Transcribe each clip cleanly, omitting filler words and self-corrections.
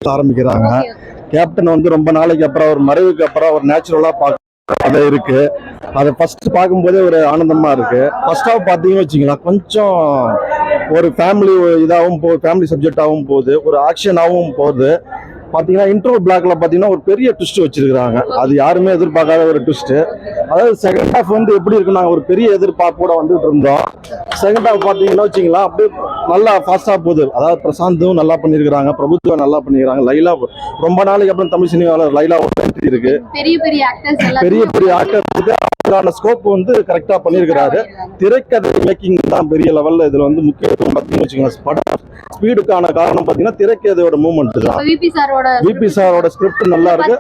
ஆரம்பிக்கிறாங்க. கேப்டன் வந்து ரொம்ப நாளைக்கு அப்புறம் ஒரு மறைவுக்கு அப்புறம் ஒரு நேச்சுரலா பார்க்க இருக்கு. அதை ஃபர்ஸ்ட் பார்க்கும்போதே ஒரு ஆனந்தமா இருக்கு. ஃபர்ஸ்ட் ஹாஃப் பார்த்தீங்கன்னு வச்சுக்கலாம், கொஞ்சம் ஒரு ஃபேமிலி இதாகவும் போகுது, ஃபேமிலி சப்ஜெக்டாகவும் போகுது, ஒரு ஆக்ஷனாகவும் போகுது. பார்த்தீங்கன்னா இன்ட்ரோ பிளாக்ல பார்த்தீங்கன்னா ஒரு பெரிய ட்விஸ்ட் வச்சிருக்காங்க. அது யாருமே எதிர்பார்க்காத ஒரு ட்விஸ்ட். அதாவது செகண்ட் ஹாஃப் வந்து எப்படி இருக்குன்னா, ஒரு பெரிய எதிர்பார்ப்போட வந்துட்டு இருந்தோம். செகண்ட் ஹாஃப் பார்த்தீங்கன்னா வச்சுங்களா, அப்படியே நல்லா ஃபாஸ்டா போகுது. அதாவது பிரசாந்தும் நல்லா பண்ணியிருக்கிறாங்க, பிரபுத்துவம் நல்லா பண்ணிக்கிறாங்க. லைலா ரொம்ப நாளைக்கு அப்புறம் தமிழ் சினிமாவில் லைலா ஒரு என்ட்ரி இருக்கு. பெரிய பெரிய ஆக்டர் ஸ்கோப் வந்து கரெக்டா பண்ணியிருக்கிறாரு. திரைக்கதை மேக்கிங் தான் பெரிய லெவல்ல இதுல வந்து முக்கியத்துவம் பார்த்தீங்கன்னு வச்சுக்கோங்க. படம் ஸ்பீடுக்கான காரணம் பார்த்தீங்கன்னா திரைக்கதையோட மூவ்மெண்ட் தான். விபி சாரோட ஸ்கிரிப்ட் நல்லா இருக்கு.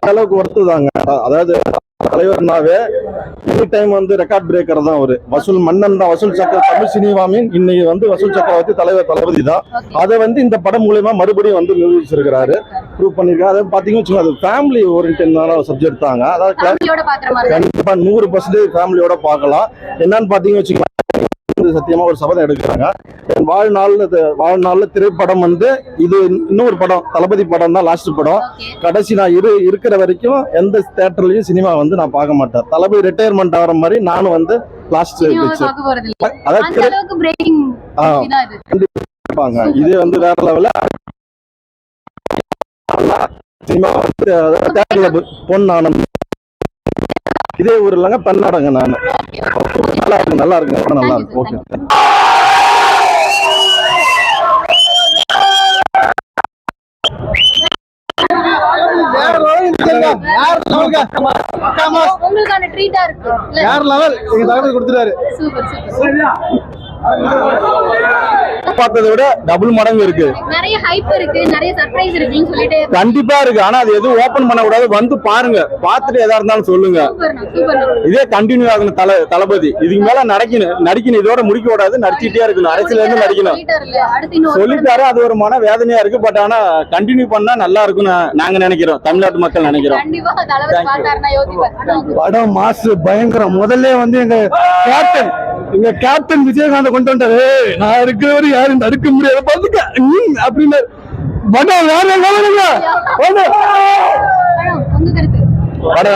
அளவுக்கு ஒர்த்து தாங்க. அதாவது தலைவர்னாவே எனி டைம் வந்து ரெக்கார்ட் பிரேக்கர் தான் அவரு. வசூல் மன்னன் தான், வசூல் சக்கர தமிழ் சினிமாவின் இன்னைக்கு வந்து வசூல் சக்கரவர்த்தி தளபதி தான். அதை வந்து இந்த படம் மூலமா மறுபடியும் வந்து நிரூபிச்சிருக்கிறாரு, ப்ரூவ் பண்ணிருக்காரு. அதை பாத்தீங்கன்னு வச்சுக்கோங்க, அது ஃபேமிலி ஓரியன்டான சப்ஜெக்ட் தாங்க. அதாவது கண்டிப்பா 100% ஃபேமிலியோட பார்க்கலாம். என்னன்னு பாத்தீங்கன்னு வச்சுக்கோங்க, சத்தியமா ஒரு சபதம் எடுக்கிறாங்க. வாழ்நாள்ல திரைப்படம் வந்து இது இன்னொரு படம், தளபதி படம் தான் லாஸ்ட் படம். கடைசி நான் இருக்கிற வரைக்கும் எந்த தியேட்டர்லயும் சினிமா வந்து நான் பார்க்க மாட்டேன். தளபதி ரிட்டையர்மெண்ட் ஆகிற மாதிரி நானும் வந்து லாஸ்ட் இதே வந்து வேற லெவல்ல சினிமா வந்து பொன் ஆனந்த் இதே ஊர் இல்லைங்க, பெண்ணாடங்க. நான் நல்லா இருக்கு நல்லா இருக்கு. ஓகே, பார்த்ததை விட டபுள் மடங்கு இருக்கு. நிறைய ஹைப் இருக்கு, நிறைய சர்ப்ரைஸ் இருக்குன்னு சொல்லிட்டு கண்டிப்பா இருக்கு. ஆனா அது எதுவும் ஓபன் பண்ண கூடாது. வந்து பாருங்க, பார்த்துட்டு எதா இருந்தாலும் சொல்லுங்க. இதே கண்டினியூ ஆகணும். தளபதி இதுக்கு மேல நடிக்கணும். இதோட முடிக்க கூடாது, நடிச்சுட்டே இருக்கணும். அரசியல இருந்து நடிக்கணும் சொல்லிட்டாரு. அது ஒரு மன வேதனையா இருக்கு. பட் ஆனா கண்டினியூ பண்ணா நல்லா இருக்கும்னு நாங்க நினைக்கிறோம், தமிழ்நாட்டு மக்கள் நினைக்கிறோம். படம் மாசு பயங்கரம். முதல்ல வந்து எங்க கேப்டன் விஜயகாந்த் கொண்டு வந்தாரு. நான் இருக்கிறவரை யாரும் தடுக்க முடியாது பாத்துக்க அப்படின்னு படம் வேற